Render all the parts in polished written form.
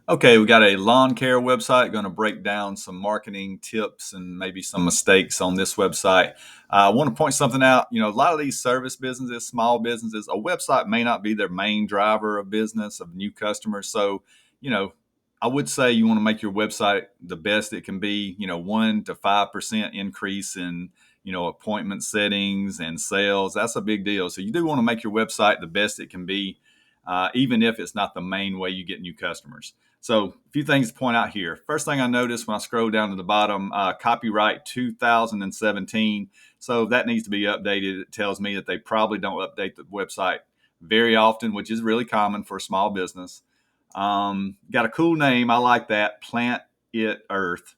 Okay, we got a lawn care website. Going to break down some marketing tips and maybe some mistakes on this website. I want to point something out. A lot of these service businesses, small businesses, a website may not be their main driver of business, of new customers. So, you know, I would say you want to make your website the best it can be. 1 to 5% increase in appointment settings and sales. That's a big deal. So you do want to make your website the best it can be, even if it's not the main way you get new customers. So a few things to point out here. First thing I noticed when I scroll down to the bottom, copyright 2017. So that needs to be updated. It tells me that they probably don't update the website very often, which is really common for a small business. Got a cool name. I like that. Planet Earth.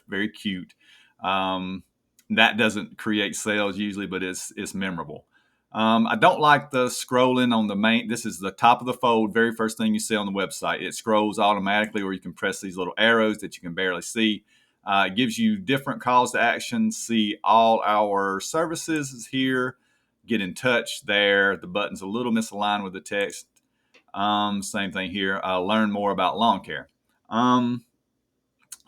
Very cute. That doesn't create sales usually, but it's memorable. I don't like the scrolling on the main. This is the top of the fold, very first thing you see on the website. It scrolls automatically, or you can press these little arrows that you can barely see. It gives you different calls to action. See all our services is here. Get in touch there. The button's a little misaligned with the text. Same thing here. Learn more about lawn care.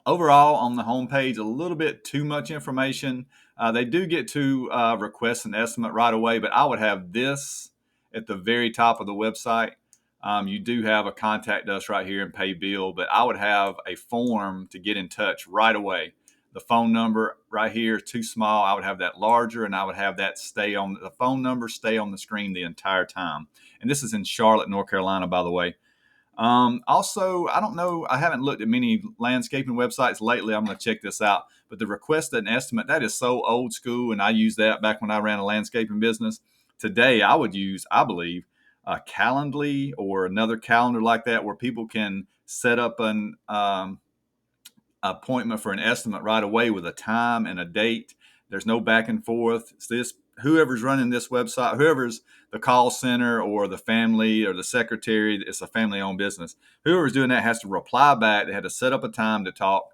Overall, on the homepage, a little bit too much information. They do get to request an estimate right away, but I would have this at the very top of the website. You do have a contact us right here and pay bill, but I would have a form to get in touch right away. The phone number right here is too small. I would have that larger, and I would have that stay on the phone number, stay on the screen the entire time. And this is in Charlotte, North Carolina, by the way. Also, I don't know, I haven't looked at many landscaping websites lately. I'm going to check this out. But the request an estimate, that is so old school. And I used that back when I ran a landscaping business. Today, I would use, I believe, Calendly or another calendar like that where people can set up an appointment for an estimate right away with a time and a date. There's no back and forth. It's this whoever's running this website, whoever's the call center or the family or the secretary, it's a family-owned business. Whoever's doing that has to reply back. They had to set up a time to talk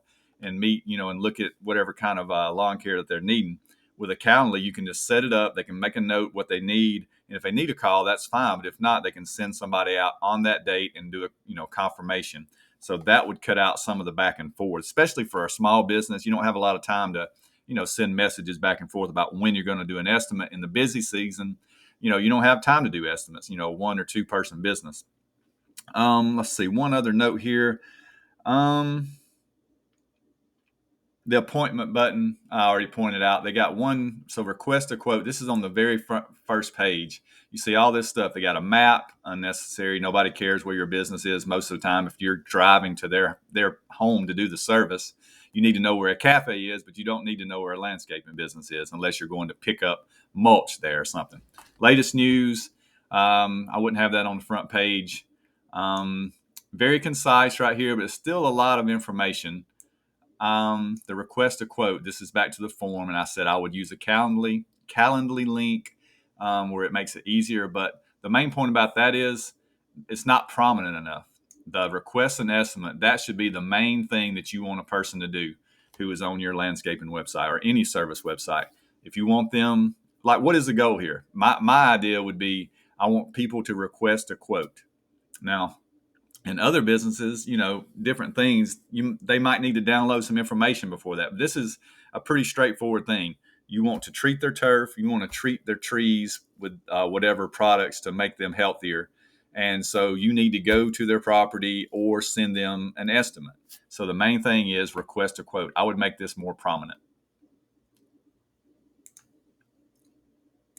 and meet, and look at whatever kind of lawn care that they're needing. With a Calendly, you can just set it up. They can make a note what they need, and if they need a call, that's fine. But if not, they can send somebody out on that date and do a confirmation. So that would cut out some of the back and forth, especially for a small business. You don't have a lot of time to, send messages back and forth about when you're going to do an estimate in the busy season. You don't have time to do estimates, 1 or 2 person business. Let's see, one other note here. The appointment button, I already pointed out. They got one, so request a quote. This is on the very first page. You see all this stuff. They got a map, unnecessary. Nobody cares where your business is most of the time. If you're driving to their home to do the service, you need to know where a cafe is, but you don't need to know where a landscaping business is unless you're going to pick up mulch there or something. Latest news, I wouldn't have that on the front page. Very concise right here, but it's still a lot of information. The request a quote. This is back to the form, and I said I would use a Calendly link where it makes it easier. But the main point about that is it's not prominent enough. The request an estimate, that should be the main thing that you want a person to do who is on your landscaping website or any service website. If you want them, like, what is the goal here? My idea would be I want people to request a quote. Now, in other businesses, different things, they might need to download some information before that. But this is a pretty straightforward thing. You want to treat their turf, you want to treat their trees with whatever products to make them healthier. And so you need to go to their property or send them an estimate. So the main thing is request a quote. I would make this more prominent.